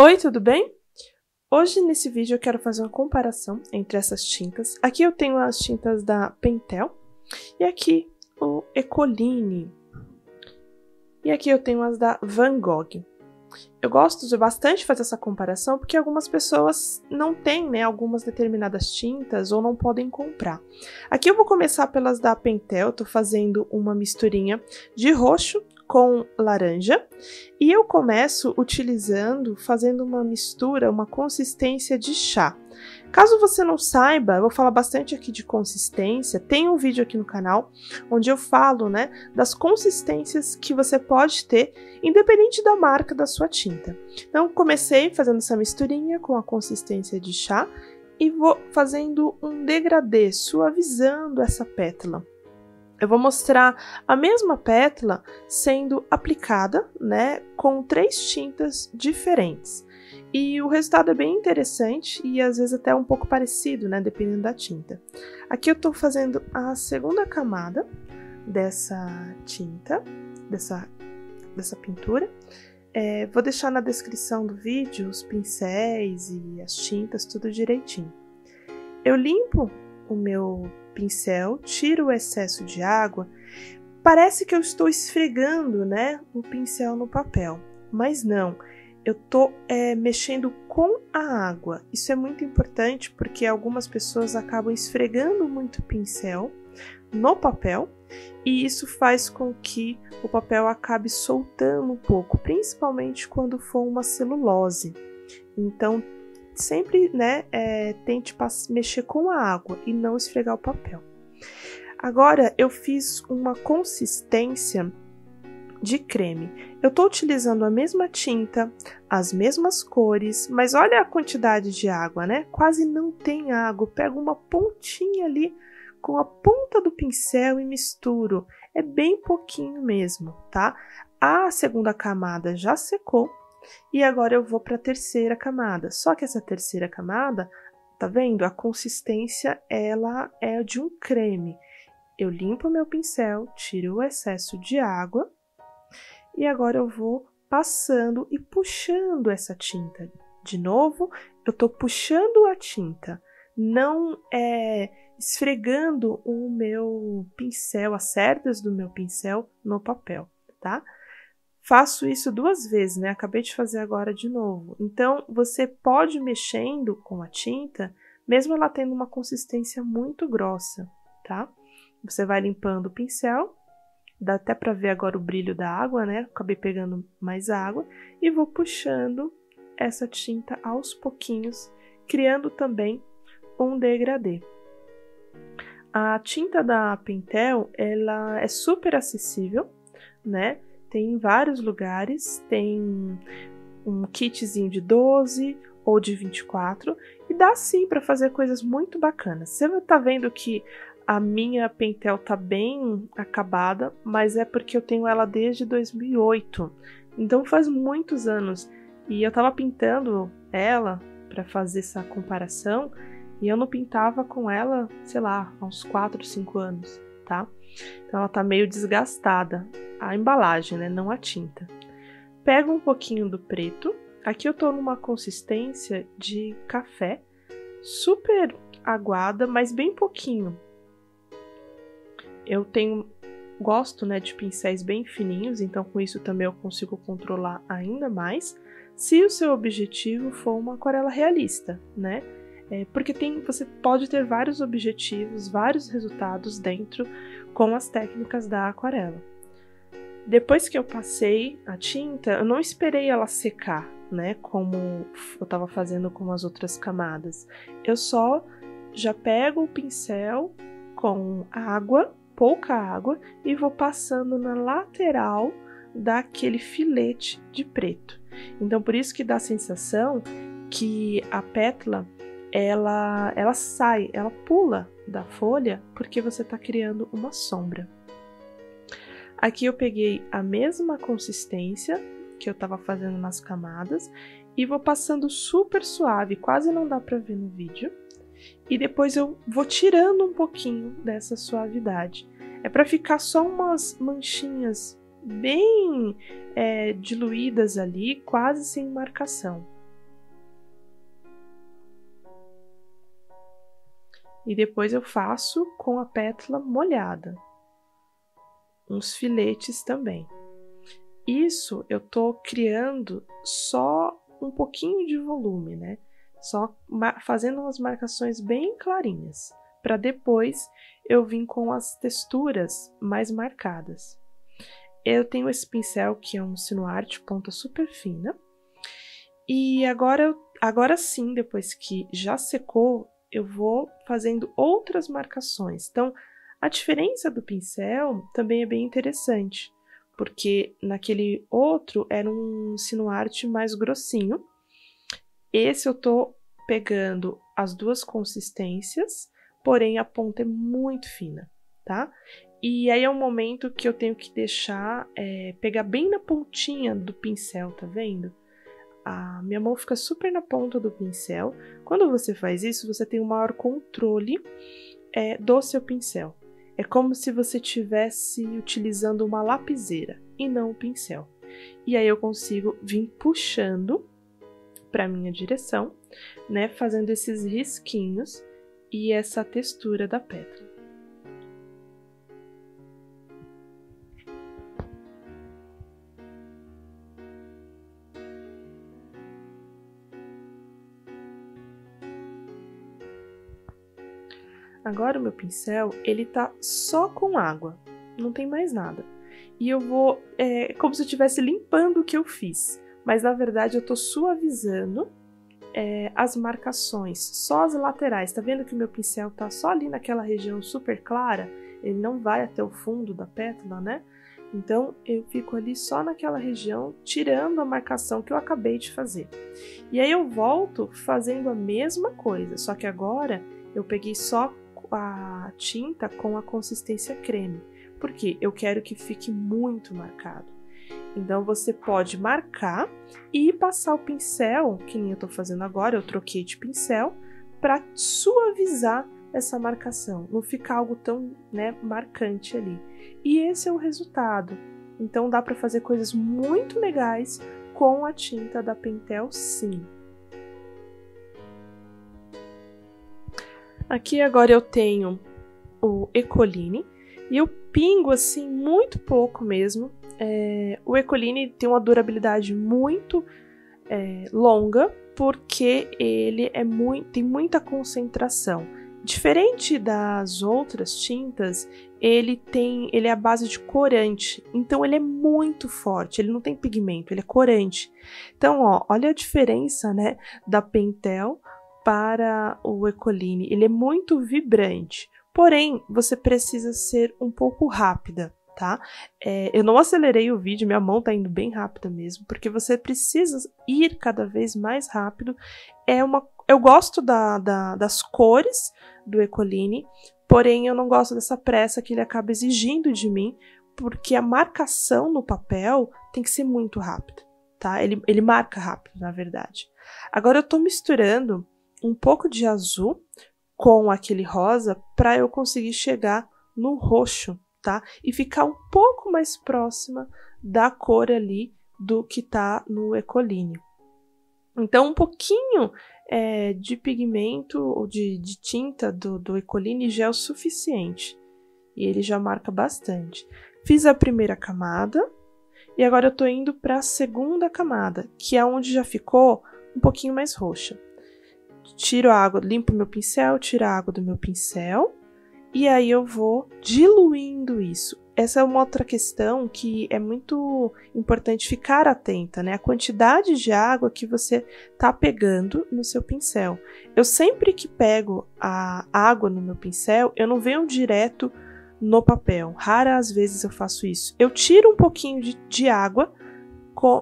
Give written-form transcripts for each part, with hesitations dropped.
Oi, tudo bem? Hoje nesse vídeo eu quero fazer uma comparação entre essas tintas. Aqui eu tenho as tintas da Pentel e aqui o Ecoline. E aqui eu tenho as da Van Gogh. Eu gosto bastante de fazer essa comparação porque algumas pessoas não têm, né, algumas determinadas tintas ou não podem comprar. Aqui eu vou começar pelas da Pentel, tô fazendo uma misturinha de roxo com laranja e eu começo fazendo uma mistura, uma consistência de chá. Caso você não saiba, eu vou falar bastante aqui de consistência, tem um vídeo aqui no canal onde eu falo, né, das consistências que você pode ter, independente da marca da sua tinta. Então, comecei fazendo essa misturinha com a consistência de chá e vou fazendo um degradê, suavizando essa pétala. Eu vou mostrar a mesma pétala sendo aplicada, né, com 3 tintas diferentes. E o resultado é bem interessante e às vezes até um pouco parecido, né, dependendo da tinta. Aqui eu tô fazendo a segunda camada dessa tinta, dessa pintura. Vou deixar na descrição do vídeo os pincéis e as tintas, tudo direitinho. Eu limpo o meu pincel, tiro o excesso de água. Parece que eu estou esfregando, né, o pincel no papel, mas não. Eu tô mexendo com a água. Isso é muito importante porque algumas pessoas acabam esfregando muito o pincel no papel e isso faz com que o papel acabe soltando um pouco, principalmente quando for uma celulose. Então, sempre, né, tente mexer com a água e não esfregar o papel. Agora, eu fiz uma consistência de creme. Eu estou utilizando a mesma tinta, as mesmas cores, mas olha a quantidade de água, né? Quase não tem água. Eu pego uma pontinha ali com a ponta do pincel e misturo. É bem pouquinho mesmo, tá? A segunda camada já secou e agora eu vou para a terceira camada. Só que essa terceira camada, tá vendo? A consistência, ela é de um creme. Eu limpo meu pincel, tiro o excesso de água e agora eu vou passando e puxando essa tinta. De novo, eu tô puxando a tinta, não esfregando o meu pincel, as cerdas do meu pincel no papel, tá? Faço isso 2 vezes, né? Acabei de fazer agora de novo. Então, você pode ir mexendo com a tinta, mesmo ela tendo uma consistência muito grossa, tá? Você vai limpando o pincel. Dá até para ver agora o brilho da água, né? Acabei pegando mais água e vou puxando essa tinta aos pouquinhos, criando também um degradê. A tinta da Pentel, ela é super acessível, né? Tem em vários lugares, tem um kitzinho de 12 ou de 24 e dá sim para fazer coisas muito bacanas. Você tá vendo que a minha Pentel tá bem acabada, mas é porque eu tenho ela desde 2008, então faz muitos anos. E eu tava pintando ela para fazer essa comparação e eu não pintava com ela, sei lá, há uns 4, 5 anos, tá? Então ela tá meio desgastada, a embalagem, né, não a tinta. Pego um pouquinho do preto, aqui eu tô numa consistência de café, super aguada, mas bem pouquinho. Eu gosto, né, de pincéis bem fininhos, então com isso também eu consigo controlar ainda mais, se o seu objetivo for uma aquarela realista, né? Porque você pode ter vários objetivos, vários resultados dentro com as técnicas da aquarela. Depois que eu passei a tinta, eu não esperei ela secar, né, como eu estava fazendo com as outras camadas. Eu já pego o pincel com água, pouca água, e vou passando na lateral daquele filete de preto. Então, por isso que dá a sensação que a pétala, ela pula da folha, porque você está criando uma sombra. Aqui eu peguei a mesma consistência que eu estava fazendo nas camadas e vou passando super suave, quase não dá para ver no vídeo. E depois eu vou tirando um pouquinho dessa suavidade. É para ficar só umas manchinhas bem diluídas ali, quase sem marcação, e depois eu faço com a pétala molhada. Uns filetes também. Isso eu tô criando só um pouquinho de volume, né? Só fazendo umas marcações bem clarinhas, para depois eu vir com as texturas mais marcadas. Eu tenho esse pincel que é um Sinuarte ponta super fina. E agora sim, depois que já secou, eu vou fazendo outras marcações. Então, a diferença do pincel também é bem interessante, porque naquele outro era um Sinuarte mais grossinho. Esse eu tô pegando as duas consistências, porém a ponta é muito fina, tá? E aí é um momento que eu tenho que deixar pegar bem na pontinha do pincel, tá vendo? A minha mão fica super na ponta do pincel. Quando você faz isso, você tem um maior controle do seu pincel. É como se você estivesse utilizando uma lapiseira e não um pincel. E aí eu consigo vir puxando para minha direção, né, fazendo esses risquinhos e essa textura da pétala. Agora o meu pincel, ele tá só com água, não tem mais nada. E eu vou, como se eu estivesse limpando o que eu fiz, mas na verdade eu tô suavizando as marcações, só as laterais. Tá vendo que o meu pincel tá só ali naquela região super clara? Ele não vai até o fundo da pétala, né? Então eu fico ali só naquela região, tirando a marcação que eu acabei de fazer. E aí eu volto fazendo a mesma coisa, só que agora eu peguei só a tinta com a consistência creme, porque eu quero que fique muito marcado. Então você pode marcar e passar o pincel, que nem eu tô fazendo agora, eu troquei de pincel, para suavizar essa marcação, não ficar algo tão, né, marcante ali. E esse é o resultado. Então dá para fazer coisas muito legais com a tinta da Pentel, sim. Aqui agora eu tenho o Ecoline e eu pingo assim muito pouco mesmo. O Ecoline tem uma durabilidade muito longa porque ele tem muita concentração. Diferente das outras tintas, ele é à base de corante, então ele é muito forte, ele não tem pigmento, ele é corante. Então, ó, olha a diferença, né, da Pentel para o Ecoline, ele é muito vibrante, porém você precisa ser um pouco rápida, tá? Eu não acelerei o vídeo, minha mão tá indo bem rápida mesmo, porque você precisa ir cada vez mais rápido. Eu gosto das cores do Ecoline, porém eu não gosto dessa pressa que ele acaba exigindo de mim, porque a marcação no papel tem que ser muito rápida, tá? Ele marca rápido, na verdade. Agora eu tô misturando um pouco de azul com aquele rosa para eu conseguir chegar no roxo, tá? E ficar um pouco mais próxima da cor ali do que tá no Ecoline. Então, um pouquinho de pigmento ou de tinta do Ecoline já é o suficiente. E ele já marca bastante. Fiz a primeira camada e agora eu tô indo para a segunda camada, que é onde já ficou um pouquinho mais roxa. Tiro a água, limpo meu pincel, tiro a água do meu pincel e aí eu vou diluindo isso. Essa é uma outra questão que é muito importante ficar atenta, né? A quantidade de água que você tá pegando no seu pincel. Eu sempre que pego a água no meu pincel, eu não venho direto no papel. Raras vezes eu faço isso. Eu tiro um pouquinho de água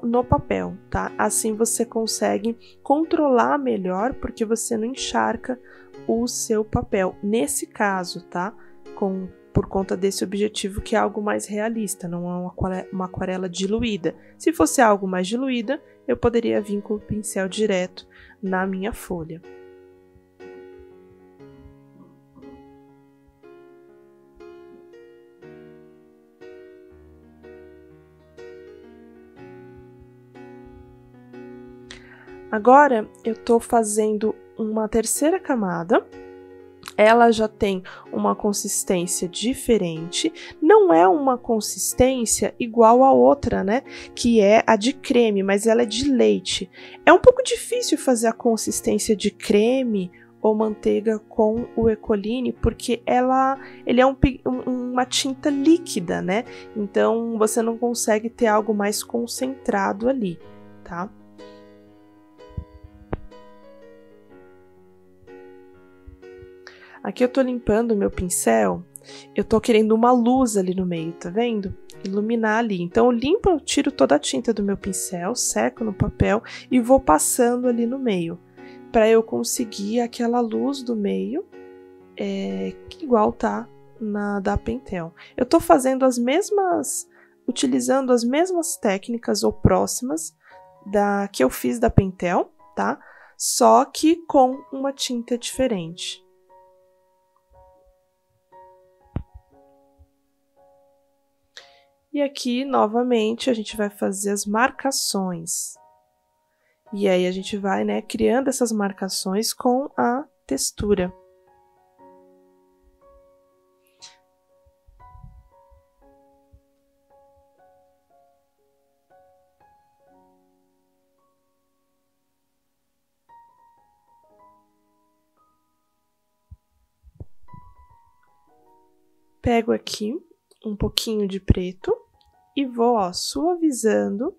no papel, tá? Assim você consegue controlar melhor, porque você não encharca o seu papel. Nesse caso, tá? Por conta desse objetivo que é algo mais realista, não é uma aquarela diluída. Se fosse algo mais diluída, eu poderia vir com o pincel direto na minha folha. Agora eu tô fazendo uma terceira camada. ela já tem uma consistência diferente, não é uma consistência igual a outra, né? Que é a de creme, mas ela é de leite. É um pouco difícil fazer a consistência de creme ou manteiga com o Ecoline, porque ele é uma tinta líquida, né? Então você não consegue ter algo mais concentrado ali, tá? Aqui eu tô limpando o meu pincel, eu tô querendo uma luz ali no meio, tá vendo? Iluminar ali. Então eu limpo, eu tiro toda a tinta do meu pincel, seco no papel e vou passando ali no meio, para eu conseguir aquela luz do meio, que igual tá na da Pentel. Eu tô fazendo utilizando as mesmas técnicas ou próximas da que eu fiz da Pentel, tá? Só que com uma tinta diferente. E aqui, novamente, a gente vai fazer as marcações. E aí a gente vai, né, criando essas marcações com a textura. Pego aqui um pouquinho de preto e vou, ó, suavizando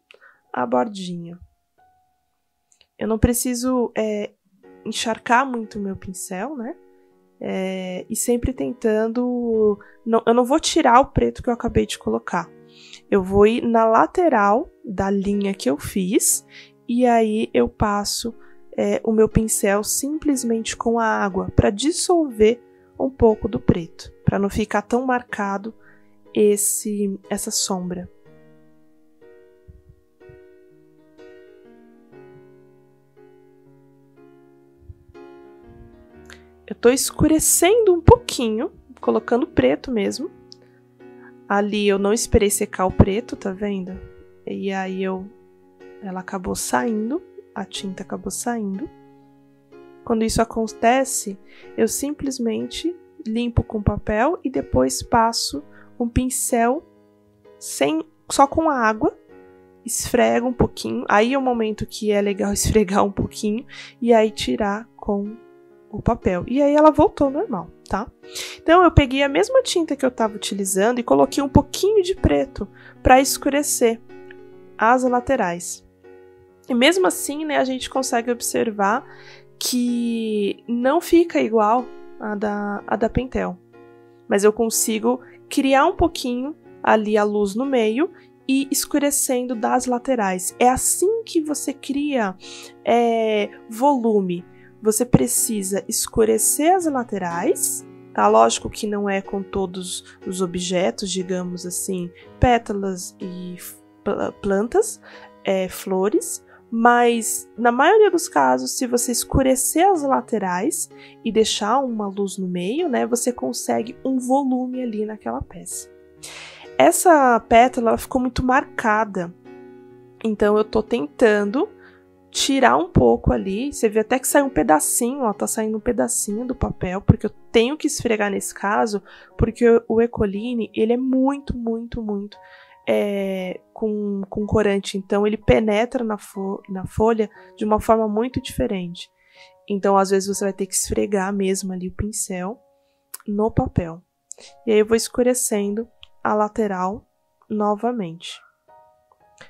a bordinha. Eu não preciso encharcar muito o meu pincel, né? E sempre tentando... eu não vou tirar o preto que eu acabei de colocar. Eu vou ir na lateral da linha que eu fiz e aí eu passo o meu pincel simplesmente com a água para dissolver um pouco do preto, para não ficar tão marcado essa sombra. Eu tô escurecendo um pouquinho, colocando preto mesmo. Ali eu não esperei secar o preto, tá vendo? E aí ela acabou saindo, a tinta acabou saindo. Quando isso acontece, eu simplesmente limpo com papel e depois passo um pincel só com a água, esfrego um pouquinho. Aí é o momento que é legal esfregar um pouquinho e aí tirar com o papel. E aí ela voltou normal, tá? Então eu peguei a mesma tinta que eu estava utilizando e coloquei um pouquinho de preto para escurecer as laterais. E mesmo assim, né, a gente consegue observar que não fica igual a da Pentel. Mas eu consigo criar um pouquinho ali a luz no meio e escurecendo das laterais. É assim que você cria volume. Você precisa escurecer as laterais, tá? Lógico que não é com todos os objetos, digamos assim, pétalas e plantas, flores, mas na maioria dos casos, se você escurecer as laterais e deixar uma luz no meio, né, você consegue um volume ali naquela peça. Essa pétala ela ficou muito marcada, então eu tô tentando tirar um pouco ali. Você vê até que sai um pedacinho, ó, tá saindo um pedacinho do papel, porque eu tenho que esfregar nesse caso, porque o Ecoline, ele é muito com corante, então ele penetra na folha de uma forma muito diferente. Então, às vezes, você vai ter que esfregar mesmo ali o pincel no papel. E aí eu vou escurecendo a lateral novamente.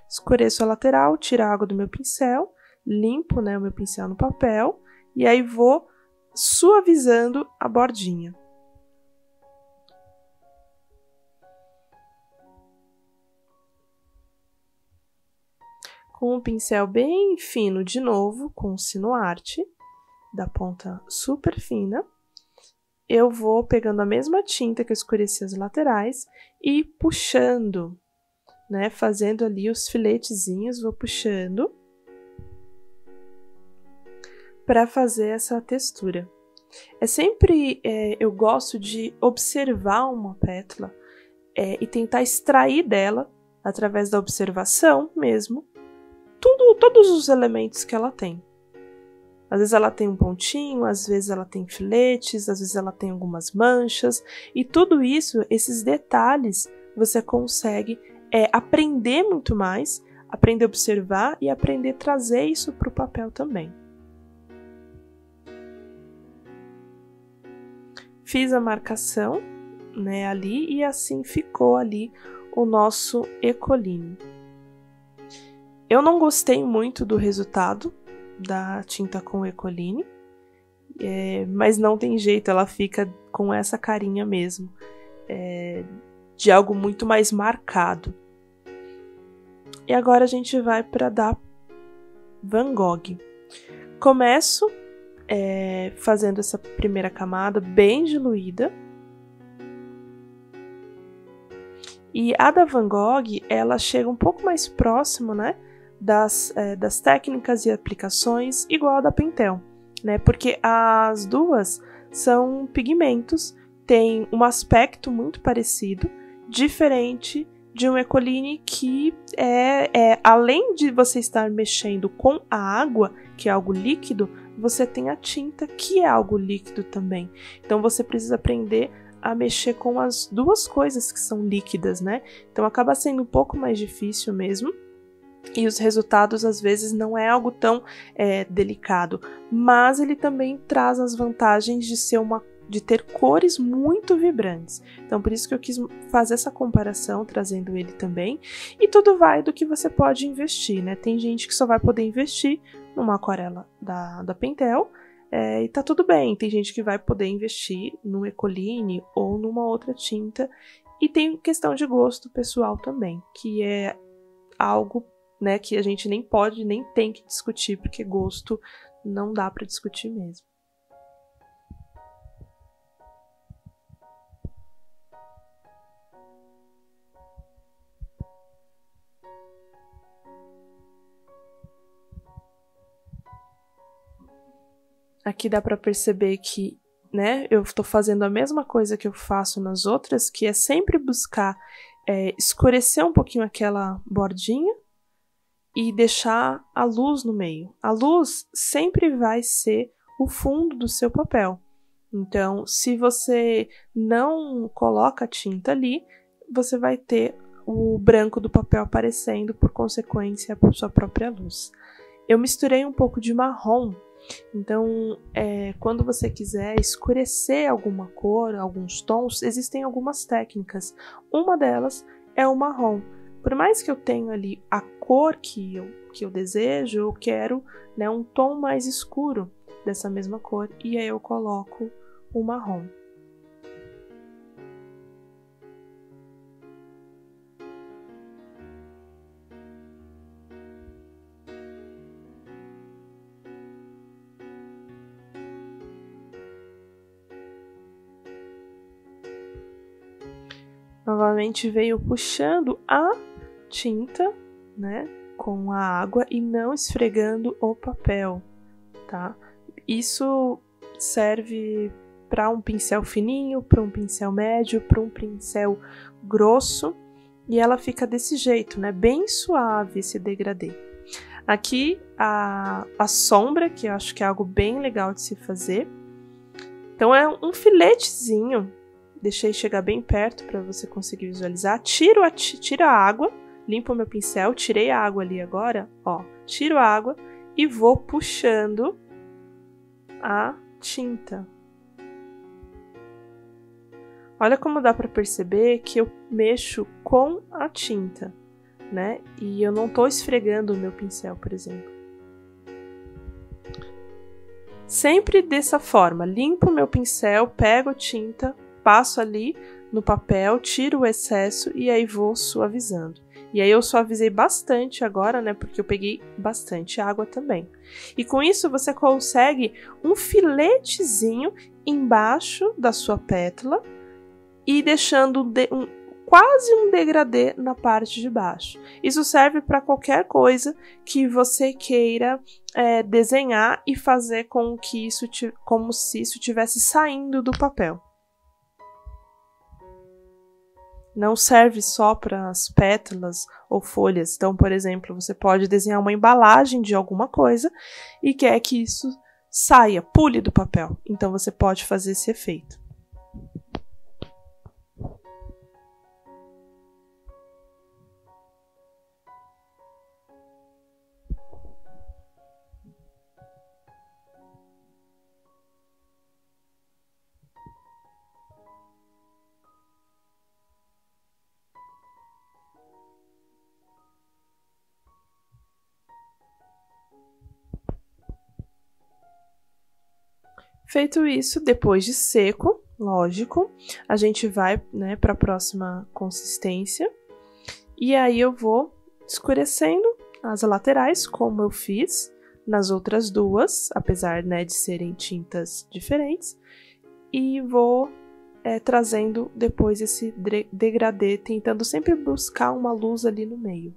Escureço a lateral, tiro a água do meu pincel, limpo, né, o meu pincel no papel e aí vou suavizando a bordinha. Com um pincel bem fino de novo, com o Sinuarte, da ponta super fina, eu vou pegando a mesma tinta que eu escureci as laterais e puxando, né, fazendo ali os filetezinhos, vou puxando para fazer essa textura. Eu gosto de observar uma pétala e tentar extrair dela, através da observação mesmo, todos os elementos que ela tem. Às vezes ela tem um pontinho, às vezes ela tem filetes, às vezes ela tem algumas manchas. E tudo isso, esses detalhes, você consegue aprender muito mais, aprender a observar e aprender a trazer isso para o papel também. Fiz a marcação, né, ali e assim ficou ali o nosso Ecoline. Eu não gostei muito do resultado da tinta com Ecoline, mas não tem jeito, ela fica com essa carinha mesmo, de algo muito mais marcado. E agora a gente vai para da Van Gogh. Começo fazendo essa primeira camada bem diluída. E a da Van Gogh, ela chega um pouco mais próximo, né, das técnicas e aplicações igual a da Pentel, né, porque as duas são pigmentos, têm um aspecto muito parecido, diferente de um Ecoline que além de você estar mexendo com a água, que é algo líquido, você tem a tinta, que é algo líquido também. Então você precisa aprender a mexer com as duas coisas que são líquidas, né? Então acaba sendo um pouco mais difícil mesmo. E os resultados às vezes não é algo tão delicado, mas ele também traz as vantagens de ter cores muito vibrantes. Então por isso que eu quis fazer essa comparação, trazendo ele também. E tudo vai do que você pode investir, né? Tem gente que só vai poder investir numa aquarela da Pentel, e tá tudo bem. Tem gente que vai poder investir no Ecoline ou numa outra tinta. E tem questão de gosto pessoal também, que é algo, né, que a gente nem pode, nem tem que discutir, porque gosto não dá para discutir mesmo. Aqui dá para perceber que, né, eu estou fazendo a mesma coisa que eu faço nas outras, que é sempre buscar escurecer um pouquinho aquela bordinha e deixar a luz no meio. A luz sempre vai ser o fundo do seu papel. Então, se você não coloca a tinta ali, você vai ter o branco do papel aparecendo, por consequência, por sua própria luz. Eu misturei um pouco de marrom. Então, quando você quiser escurecer alguma cor, alguns tons, existem algumas técnicas. Uma delas é o marrom. Por mais que eu tenha ali a cor que eu desejo, eu quero, né, um tom mais escuro dessa mesma cor, e aí eu coloco o marrom. Novamente veio puxando a tinta, né, com a água e não esfregando o papel, tá? Isso serve para um pincel fininho, para um pincel médio, para um pincel grosso, e ela fica desse jeito, né, bem suave esse degradê. Aqui a sombra, que eu acho que é algo bem legal de se fazer. Então é um filetezinho. Deixei chegar bem perto para você conseguir visualizar. Tiro a água, limpo o meu pincel, tirei a água ali agora, ó. Tiro a água e vou puxando a tinta. Olha como dá para perceber que eu mexo com a tinta, né? E eu não tô esfregando o meu pincel, por exemplo. Sempre dessa forma, limpo o meu pincel, pego a tinta, passo ali no papel, tiro o excesso e aí vou suavizando. E aí eu suavizei bastante agora, né, porque eu peguei bastante água também. E com isso você consegue um filetezinho embaixo da sua pétala e deixando quase um degradê na parte de baixo. Isso serve para qualquer coisa que você queira desenhar e fazer com que isso como se isso estivesse saindo do papel. Não serve só para as pétalas ou folhas. Então, por exemplo, você pode desenhar uma embalagem de alguma coisa e quer que isso saia, pule do papel. Então você pode fazer esse efeito. Feito isso, depois de seco, lógico, a gente vai, né, para a próxima consistência. E aí eu vou escurecendo as laterais, como eu fiz nas outras duas, apesar, né, de serem tintas diferentes. E vou trazendo depois esse degradê, tentando sempre buscar uma luz ali no meio.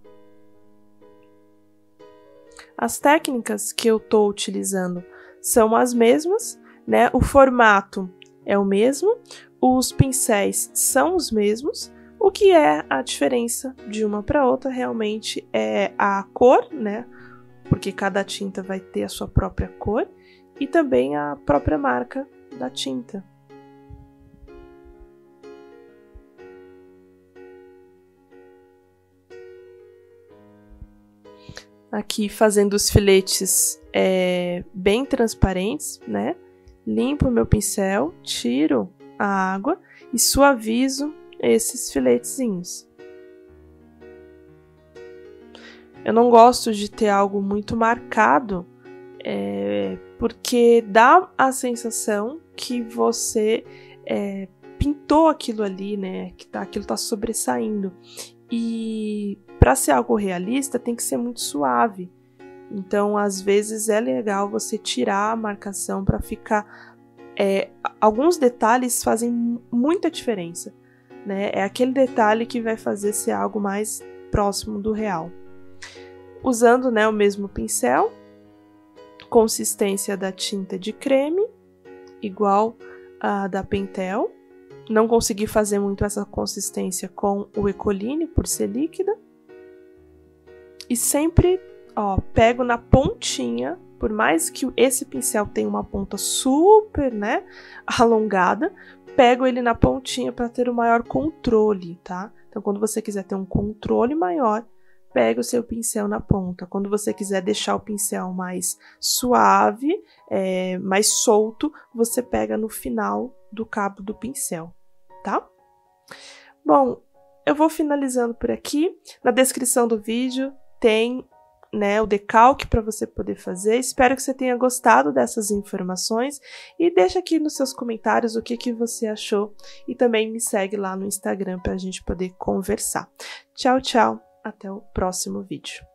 As técnicas que eu estou utilizando são as mesmas, né? O formato é o mesmo, os pincéis são os mesmos. O que é a diferença de uma para outra realmente é a cor, né? Porque cada tinta vai ter a sua própria cor e também a própria marca da tinta. Aqui fazendo os filetes bem transparentes, né? Limpo meu pincel, tiro a água e suavizo esses filetezinhos. Eu não gosto de ter algo muito marcado, porque dá a sensação que você pintou aquilo ali, né? Que aquilo tá sobressaindo. E para ser algo realista tem que ser muito suave. Então, às vezes é legal você tirar a marcação para ficar... alguns detalhes fazem muita diferença, né? É aquele detalhe que vai fazer ser algo mais próximo do real. Usando, né, o mesmo pincel, consistência da tinta de creme, igual a da Pentel. Não consegui fazer muito essa consistência com o Ecoline, por ser líquida. E sempre... pego na pontinha, por mais que esse pincel tenha uma ponta super, né, alongada, pego ele na pontinha para ter o maior controle, tá? Então, quando você quiser ter um controle maior, pega o seu pincel na ponta. Quando você quiser deixar o pincel mais suave, mais solto, você pega no final do cabo do pincel, tá? Bom, eu vou finalizando por aqui. Na descrição do vídeo tem... né, o decalque para você poder fazer. Espero que você tenha gostado dessas informações e deixa aqui nos seus comentários o que você achou e também me segue lá no Instagram para a gente poder conversar. Tchau, tchau, até o próximo vídeo.